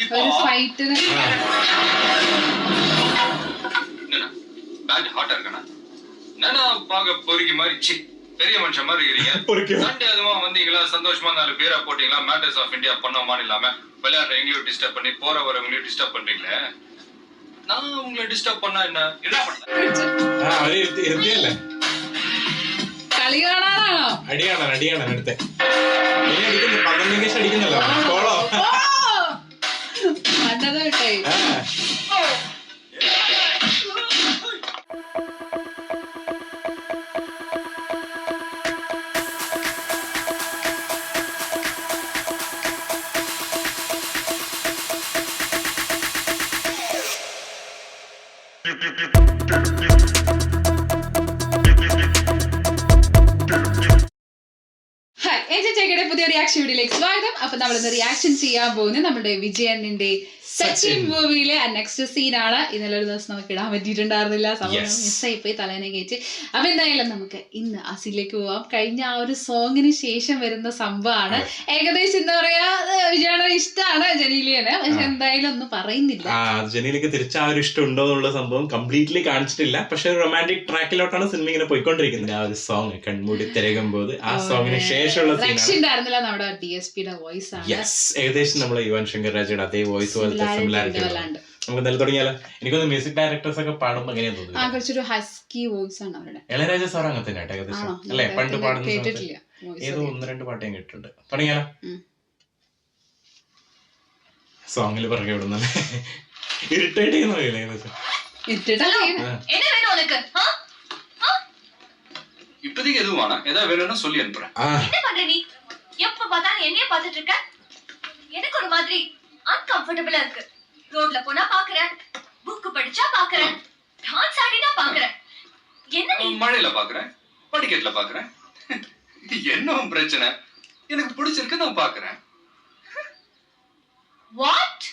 இப்போ fight bad ஹாட்டா இருக்கனா நானா பாக்க பொறுக்கி மாதிரி சி பெரிய மனுஷன் மாதிரி இருக்கீங்க. சண்டே அதுமா வந்தீங்களா, சந்தோஷமா 4 பேரா போட்டீங்களா, மேட்டர்ஸ் ஆஃப் இந்தியா பண்ணோமான்னு இல்லாம விளையாடுற எங்களையும் டிஸ்டர்ப் பண்ணி போற வரவங்களையும் டிஸ்டர்ப் பண்றீங்களே. நான் உங்களை டிஸ்டர்ப் பண்ணா என்ன பண்ண കളി കാണാനാണോ? അടിയാണ് അടുത്ത 12 കേസ് അടിക്കുന്നല്ലോ. പുതിയ റിയാക്ഷൻ വീഡിയോയിലേക്ക് സ്വാഗതം. അപ്പൊ നമ്മളിന്ന് റിയാക്ഷൻ ചെയ്യാൻ പോകുന്നത് നമ്മുടെ വിജയന്റെ സച്ചിൻ മൂവിയിലെ നെക്സ്റ്റ് സീനാണ്. ഇന്നലെ ഒരു ദിവസം നമുക്ക് ഇടാൻ പറ്റിയിട്ടുണ്ടായിരുന്നില്ല, സമയം മിസ്സായി പോയി, തലേനെ കയറ്റി. അപ്പൊ എന്തായാലും നമുക്ക് ഇന്ന് ആ സീനിലേക്ക് പോവാം. കഴിഞ്ഞ ആ ഒരു സോങ്ങിന് ശേഷം വരുന്ന സംഭവമാണ്. ഏകദേശം എന്താ പറയാ, വിജയുടെ ഇഷ്ടമാണ് ജനീലിയന്, പക്ഷെ എന്തായാലും ഒന്നും പറയുന്നില്ല. ജനീലിക്ക് തിരിച്ച ആ ഒരു ഇഷ്ടം ഉണ്ടോ എന്നുള്ള സംഭവം കംപ്ലീറ്റ്ലി കാണിച്ചിട്ടില്ല. പക്ഷെ ഒരു റൊമാൻറ്റിക് ട്രാക്കിലോട്ടാണ് സിനിമ ഇങ്ങനെ പോയിക്കൊണ്ടിരിക്കുന്നത്. ആ ഒരു സോങ് കൺമൂടി തിരകുമ്പോൾ ആ സോങ്ങിന് ശേഷമുള്ള നമ്മുടെ DSPയുടെ വോയിസ് ആണ്. ഏകദേശം നമ്മളെ യുവൻ ശങ്കർ രാജയുടെ അതേ വോയിസ് പോലത്തെ സിമിലാരിറ്റി നമുക്ക് നല്ല തുടങ്ങിയാലോ. എനിക്കൊന്ന് മ്യൂസിക് ഡയറക്ടേഴ്സ് ഒക്കെ പാടുമ്പോൾ എങ്ങനെയാന്ന് തോന്നുന്നു, കുറച്ചൊരു ഹസ്കി വോയിസ് ആണ് അവരുടെ. ഇളയരാജ സാർ അങ്ങനെ തന്നെ ഏകദേശം അല്ലെ, പണ്ട് പാടുന്ന ഏതോ 1-2 പാട്ട് ഞാൻ കേട്ടിട്ടുണ്ട്. തുടങ്ങിയാലോ. സോങ്ങില് പറഞ്ഞ വിടുന്ന ഇറിറ്റേറ്റ് ചെയ്യുന്ന ഏകദേശം. இப்போதைக்கு எதுவும் ஏதாவது வேணும்னா சொல்லி அனுப்புறேன். என்ன பண்ற நீ? எப்ப பார்த்தாலும் என்னைய பார்த்துட்டு இருக்க. எனக்கு ஒரு மாதிரி அன்கம்ஃபர்டபிளா இருக்கு. ரோட்ல போனா பாக்குறேன், புக் படிச்சா பாக்குறேன், டான்ஸ் ஆடினா பாக்குறேன். என்ன நீ? மழையில பாக்குறேன், படிக்கட்டுல பாக்குறேன். என்ன பிரச்சனை? எனக்கு பிடிச்சிருக்கு, நான் பாக்குறேன். வாட்?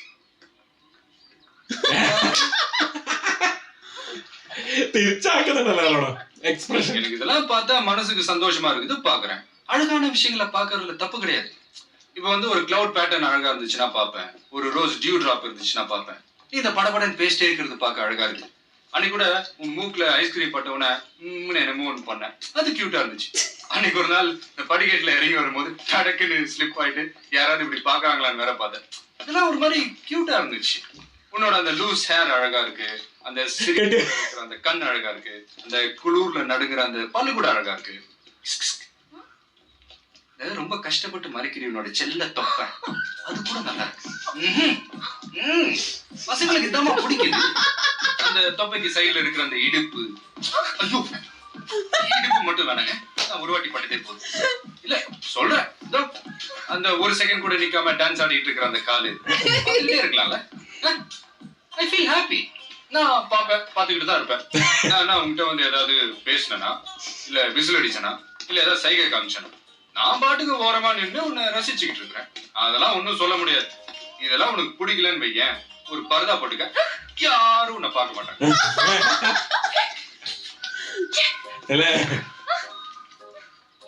തിരിച്ചാക്കുന്നുണ്ടല്ലോ എക്സ്പ്രഷൻ. எனக்கு இதெல்லாம் பார்த்தா மனசுக்கு சந்தோஷமா இருக்குது, பாக்குறேன். அழகான விஷயங்களை பாக்குறதுல தப்பு கிடையாது. இப்ப வந்து ஒரு கிளவுட் பேட்டர்ன் அழகா இருந்துச்சுன்னா பாப்பேன், ஒரு ரோஸ் டியூ டிராப் இருந்துச்சுன்னா பாப்பேன். இந்த படபடன் பேஸ்டே இருக்கிறது பார்க்க அழகா இருக்கு. அன்னைக்கு கூட உன் மூக்குல ஐஸ்கிரீம் பட்டவன என்னமோ ஒன்று பண்ணேன், அது கியூட்டா இருந்துச்சு. அன்னைக்கு ஒரு நாள் இந்த படிக்கட்டுல இறங்கி வரும்போது கடக்குன்னு ஸ்லிப் ஆயிட்டு யாராவது இப்படி பாக்குறாங்களான்னு வேற பார்த்தேன். அதெல்லாம் ஒரு மாதிரி கியூட்டா இருந்துச்சு. உன்னோட அந்த லூஸ் ஹேர் அழகா இருக்கு, அந்த சிரிக்கிற அந்த கண் அழகா இருக்கு, அந்த குளூர்ல நடுங்குற அந்த பல்லு கூட அழகா இருக்கு. ரொம்ப கஷ்டப்பட்டு மறைக்கிற உன்னோட செல்ல தொப்பை அது கூட நல்லா இருக்கு. பசங்களுக்கு இதாம பிடிக்குது. அந்த தொப்பைக்கு சைடுல இருக்கிற அந்த இடுப்பு, ஐயோ இடுப்பு மட்டும் வேணாங்க, நான் ஒரு வாட்டி பட்டதே போதும். இல்ல சொல்றேன், அந்த ஒரு செகண்ட் கூட நிக்காம டான்ஸ் ஆடிட்டு இருக்கிற அந்த காலு இருக்கலாம்ல. I feel happy. நான் பார்த்துக்கிட்டு தான் இருப்பேன். நான் உங்ககிட்ட வந்து ஏதாவது பேசினேனா, இல்ல விசில் அடிச்சனா, இல்ல ஏதாவது சைகை காமிச்சனா, நான் பாட்டுக்கு ஓரமா நின்று உன்னை ரசிச்சுக்கிட்டு இருக்கிறேன். அதெல்லாம் ஒன்னும் சொல்ல முடியாது. இதெல்லாம் உனக்கு பிடிக்கலன்னு வையேன், ஒரு பரதா போட்டுக்க, யாரும் உன்னை பார்க்க மாட்டாங்க.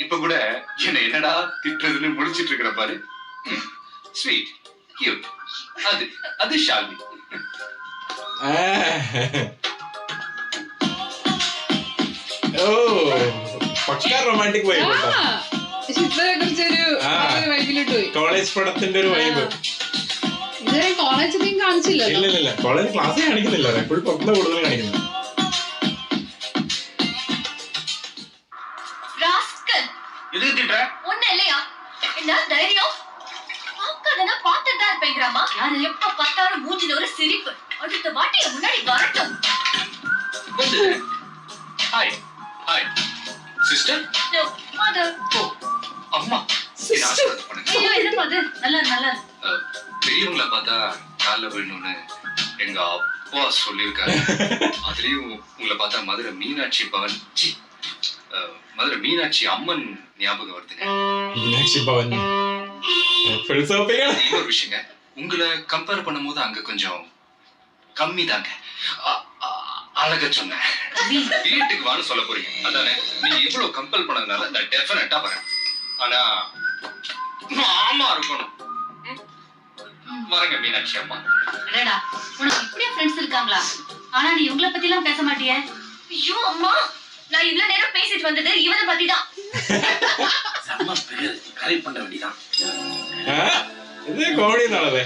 இப்ப கூட என்ன என்னடா திட்டுறதுன்னு முடிச்சிட்டு இருக்கிற பாரு. ஸ்வீட் கியூட், அது ஷால்வி. റൊമാൻറ്റിക് വൈബ്, കോളേജ് പടത്തിന്റെ ഒരു വൈബ്. കോളേജ് കാണിച്ചില്ല, ഇല്ല കോളേജ് ക്ലാസ് കാണിക്കുന്നില്ല, എപ്പോഴും പുറത്തുനിന്ന് കൂടുതൽ കാണിക്കുന്നത്. ஒண்ணு இல்லையா? என்ன தைரியம்? பாக்காதனா பாத்துட்டு தான் இருப்பேங்கிறாமா. எப்ப பார்த்தாலும் மூஞ்சில ஒரு சிரிப்பு. அடுத்த வாட்டி முன்னாடி வரட்டும். Hi hi sister. No mother. Oh அம்மா. என்ன அது? நல்லா பெரியவங்களை பார்த்தா காலைல விழணும்னு எங்க அப்பா சொல்லியிருக்காரு. அதுலயும் உங்களை பார்த்தா மதுரை மீனாட்சி பவன், மதுரை மீனாட்சி அம்மன் ஞாபகம் வருதுங்க. மீனாட்சி பவன் இன்னொரு விஷயங்க, உங்களை கம்பேர் பண்ணும்போது அங்க கொஞ்சம் கம்மி தாங்க. அழக சொன்னேன். வீட்டுக்கு வான்னு சொல்ல போறீங்க அதானே? நீங்க இவ்வளவு கம்பல் பண்ணதுனால நான் டெஃபினட்டா வரேன். ஆனா ஆமா இருக்கணும். வரங்க மீனாட்சி அம்மா. அடடா, உனக்கு இப்படியே ஃப்ரெண்ட்ஸ் இருக்காங்களா? ஆனா நீ இவங்கள பத்தி எல்லாம் பேச மாட்டியே. ஐயோ அம்மா, நான் இவ்வளவு நேரம் பேசிட்டு வந்தது இவனை பத்தி தான். செம்ம பெரிய கரெக்ட் பண்ண வேண்டியதான். இது கோடி நாளவே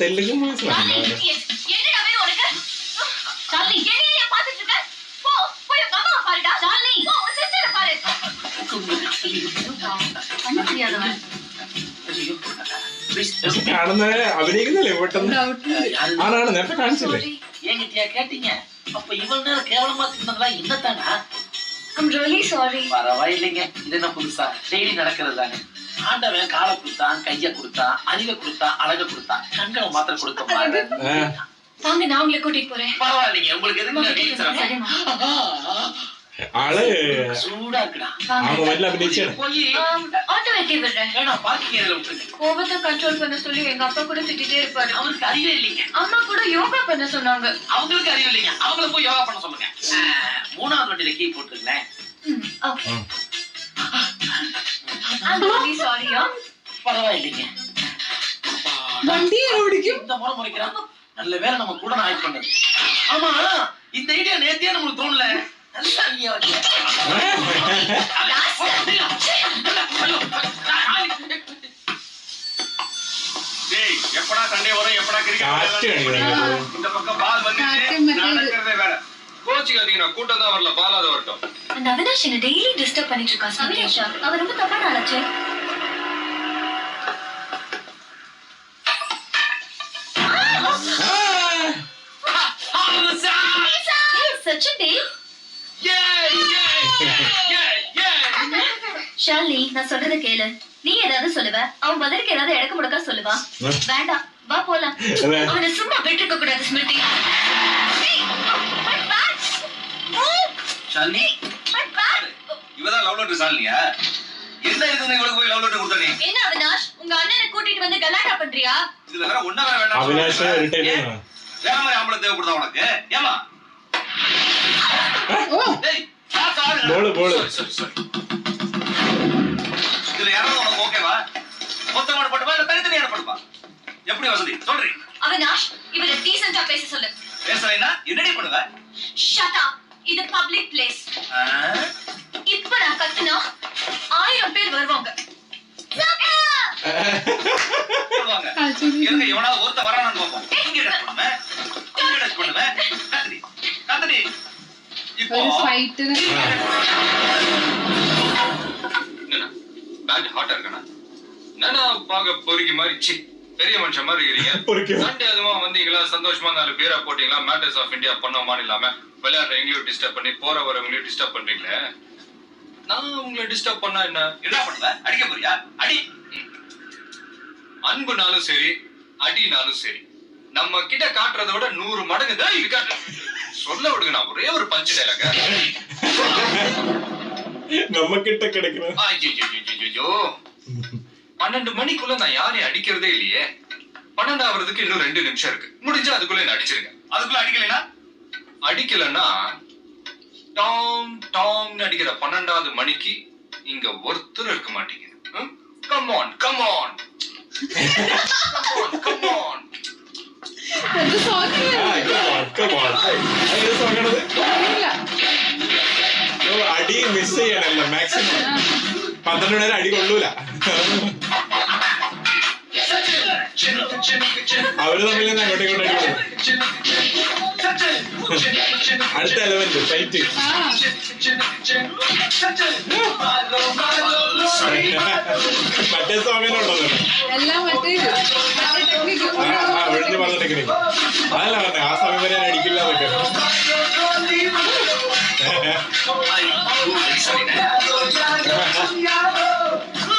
தெலுங்கு மூவிஸ் என்னடா வேணும் உனக்கு? சார்லி, என்னைய பாத்துட்டு இருக்க? போ, போய் உங்க அம்மாவை பாருடா. சார்லி, போ, உன் சிஸ்டரை பாரு. கண்ணு தெரியாதவன். കാണുന്ന അഭിനയിക്കുന്നില്ലേ പെട്ടെന്ന് ആണാണ് നേരത്തെ കാണിച്ചില്ലേ என்கிட்டயா கேட்டீங்க? அப்ப இவ்வளவு நேரம் கேவலமா தின்னதெல்லாம் என்னத்தானா? I'm really sorry. பரவாயில்லைங்க, இது என்ன புதுசா? டெய்லி நடக்கிறது தானே. ஆண்டவன் காலை கொடுத்தான், கைய கொடுத்தான், அறிவை கொடுத்தான், அழக கொடுத்தான், கண்களை மாத்திரம் கொடுக்க பாரு. வாங்க, நான் உங்களை கூட்டிட்டு போறேன். பரவாயில்லைங்க, உங்களுக்கு எதுக்கு சரிம்மா. ആള് சூடா இருக்குடா. அவங்க முதல்ல அഭിനയിച്ചാണ് போய் ஆட்டோ வெட்டி விடுறேன். ஏன்னா பார்க்கிங் ஏரியால விட்டுருங்க. கோபத்தை கண்ட்ரோல் பண்ண சொல்லி எங்க அப்பா கூட திட்டிட்டே இருப்பாரு. அவங்களுக்கு அறிவே இல்லைங்க. அம்மா கூட யோகா பண்ண சொன்னாங்க. அவங்களுக்கு அறிவு இல்லைங்க. அவங்கள போய் யோகா பண்ண சொல்லுங்க. மூணாவது வண்டியில கீ போட்டுருங்களேன். ஓகே. I'm really sorry. பரவாயில்லைங்க. വണ്ടി ഓടിക്കും. இந்த முறை முறைக்கிறான். நல்ல வேலை நம்ம கூட ஆயிட் பண்ணது. ஆமா, இந்த ஐடியா நேத்தியே நமக்கு தோணல. நல்ல ஐடியா வச்ச. டேய், எப்படா சண்டே வரும், எப்படா കാറ്റ് கிரிக்கெட் കളിക്കുന്നത് இந்த பக்கம் பால் வந்துச்சு, நடக்கிறதே வேற. கோச்சிக்காதீங்க, நான் கூட்டம் தான் வரல, பாலாத வரட்டும். அந்த அவினாஷ் என்ன டெய்லி டிஸ்டர்ப் பண்ணிட்டு இருக்கா. அவினாஷா, அவர் ரொம்ப தப்பான ஆளாச்சே. Such a day. ஷாலினி, நான் சொல்றத கேளு. நீ ஏதாவது சொல்லுவ, அவன் பதிலுக்கு ஏதாவது இடக்கு முடக்கா சொல்லுவான். வேண்டாம், வா போலாம். அவனை சும்மா விட்டுருக்க கூடாது ஸ்மிருதி. ஷாலினி, இவதான் லவ் லெட்டர் சாலினியா? என்ன இதுன்னு இவளுக்கு போய் லவ் லெட்டர் கொடுத்த நீ? என்ன அவினாஷ், உங்க அண்ணனை கூட்டிட்டு வந்து கலாட்டா பண்றியா? இதுல வேற ஒண்ணா வேற வேண்டாம். അവിനാശ് റിട്ടേൺ ചെയ്യണം வேற மாதிரி ஆம்பளை தேவைப்படுதா உனக்கு? ஏமா? டேய், ബോള് ബോള് இதுல யாராவது உனக்கு ஓகேவா? மொத்தமா போட்டுப்பா இல்ல தனித்தனியா போட்டுப்பா? எப்படி வசதி சொல்றீ? அவினாஷ், இவரை டீசென்ட்டா பேச சொல்லு. பேசலைன்னா என்னடி பண்ணுவ? Shut up. இது பப்ளிக் பிளேஸ். இப்ப நான் கத்துனா 1000 பேர் வருவாங்க. சொல்லுவாங்க. இருங்க, எவனாவது ஒருத்த வரானான்னு பார்ப்போம். இங்க டச் பண்ணுவேன், இங்க டச் பண்ணுவேன். கத்துடி கத்துடி. இப்போ ഒരു ഫൈറ്റിന് பேட் ஹாட்டா இருக்கனா? நானா பாக்க பொறுக்கி மாதிரி சி பெரிய மனுஷன் மாதிரி இருக்கீங்க. பொறுக்கி. சண்டே அதுமா வந்தீங்களா, சந்தோஷமா 4 பேரா போட்டீங்களா, மேட்டர்ஸ் ஆஃப் இந்தியா பண்ணோமான்னு இல்லாம விளையாடுற எங்களையும் டிஸ்டர்ப் பண்ணி போற வரவங்களையும் டிஸ்டர்ப் பண்றீங்களே. நான் உங்களை டிஸ்டர்ப் பண்ணா என்ன பண்ணுவ? அடிக்க போறியா? அடி. அன்புனாலும் சரி, அடினாலும் சரி, நம்ம கிட்ட காட்டுறதை விட 100 மடங்கு தான் இது காட்டு. சொல்ல விடுங்க, நான் ஒரே ஒரு பஞ்ச் டைலாக. നമ്മക്കിட்ட കിടക്കുന്നത് ஐயோ, 12 மணிக்குள்ள நான் யாரையும் அடிக்கிறதே இல்லையே. 12 ஆவறதுக்கு இன்னும் 2 நிமிஷம் இருக்கு. முடிஞ்சா அதுக்குள்ள என்ன அடிச்சிருங்க. அதுக்குள்ள அடிக்கலன்னா டாம் டாம்னு அடிக்கிற 12வது மணிக்கு இங்க ஒருத்தர் இருக்க மாட்டீங்க. Come on come on come on. എന്ത് സോങ് അടി മിസ് ചെയ്യണല്ലോ മാക്സിമം 12 നേരം അടി കൊള്ളൂല. അവര് തമ്മിൽ അങ്ങോട്ടും ഇങ്ങോട്ടും അടി കൊള്ളും. അടുത്ത എലമെന്റ് ഫൈറ്റ്. മറ്റേ സോങ്ങിനുണ്ടോ എല്ലാം മറ്റേ ടെക്നിക്ക് ഒഴിഞ്ഞു പറഞ്ഞ ടെക്നിക്ക് അതല്ല പറഞ്ഞ ആ സമയം വരെ ഞാൻ അടിക്കില്ല എന്നൊക്കെ.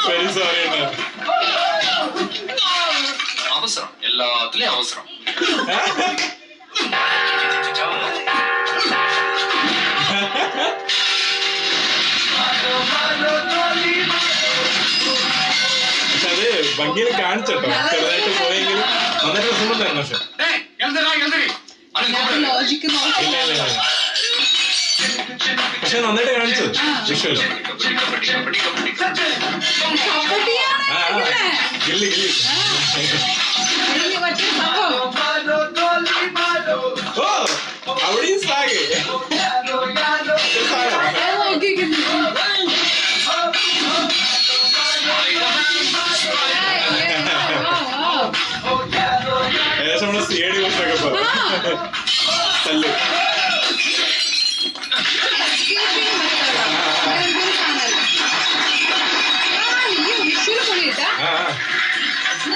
വെരി സോറി அவசரம், எல்லாத்துலயும் அவசரம். പക്ഷെ അത് ഭംഗിയിൽ കാണിച്ചട്ടോ, ചെറുതായിട്ട് പോയെങ്കിലും നന്നായിട്ട് രസമുണ്ടായിരുന്നു. പക്ഷെ ലോജിക്ക് നോക്കി ഇല്ല ഇല്ല പക്ഷെ നന്നായിട്ട് കാണിച്ചത് വിഷ്വൽ. മറ്റേ സംഭവം ഓ അവിടെയും സ്ലാഗ് നോക്കിക്കുന്നു. ഏകദേശം നമ്മളെ സിഐഡി കുറിച്ചൊക്കെ പറഞ്ഞു തല്ലു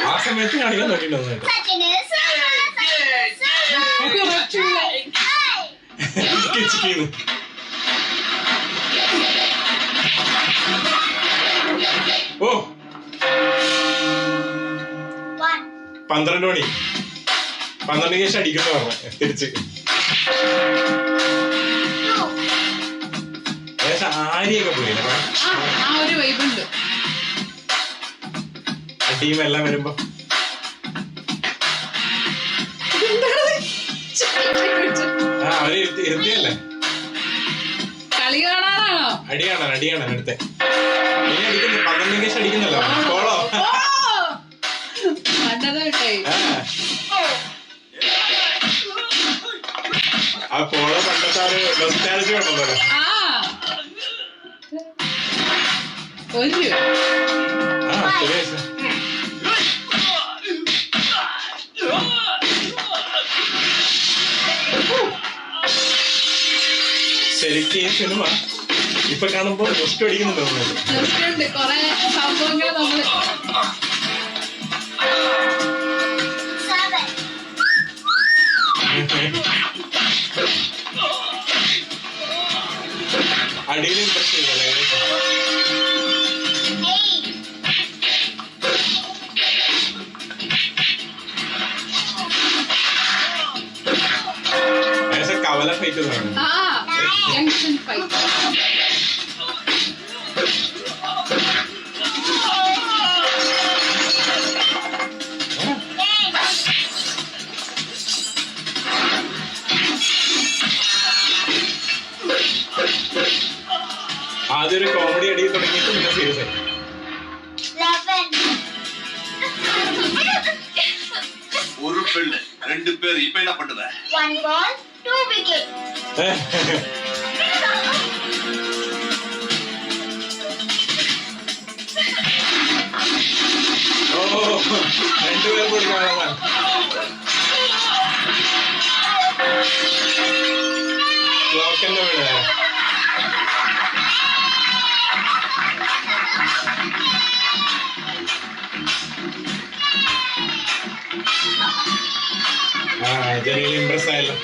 ആ സമയത്ത് കാണിക്കാൻ നോക്കിയിട്ടുണ്ടായിരുന്നു കിച്ചിക്കുന്നു ഓ 12 മണി 12 ശേഷം അടിക്കുന്നു പറഞ്ഞ തിരിച്ച് ഏകദേശം ആര്യൊക്കെ പോയി ആ ഒരു വൈബുണ്ട്. ടീം എല്ലാം വരുമ്പോ അവര് ഇരുത്തിയല്ലേ കളി കാണാനാണോ? അടിയാണ് അടുത്തെ ഇനി അടിക്കുന്നു 12 ശേഷം അടിക്കുന്നല്ലോ കോളോ ആ പോളോ പണ്ടത്തെ ആ ഒരു നൊസ്റ്റാൾജി ഉണ്ടല്ലോ ശരിക്കും ഈ സിനിമ ഇപ്പൊ കാണുമ്പോ നൊസ്റ്റു അടിക്കുന്നുണ്ട് കൊറേ സംഭവങ്ങൾ നമ്മള് അടിയിലും പ്രശ്നമില്ല ഏകദേശം കവല ഫൈറ്റ് ജംഗ്ഷൻ ഫൈറ്റ്. ആദ്യം ഒരു കോമഡി അടി തുടങ്ങിയിട്ട് പിന്നെ സീരിയസ് ആയി. ஒரு பெண்ணு 2 பேர் இப்ப என்ன பண்ணுவ? 1 ball 2 wicket. ഓ 2 പേർ കൊടുക്കാൻ ക്ലോക്കിന്റെ വീട് ജനീൽ ഇംപ്രസ് ആയല്ലോ.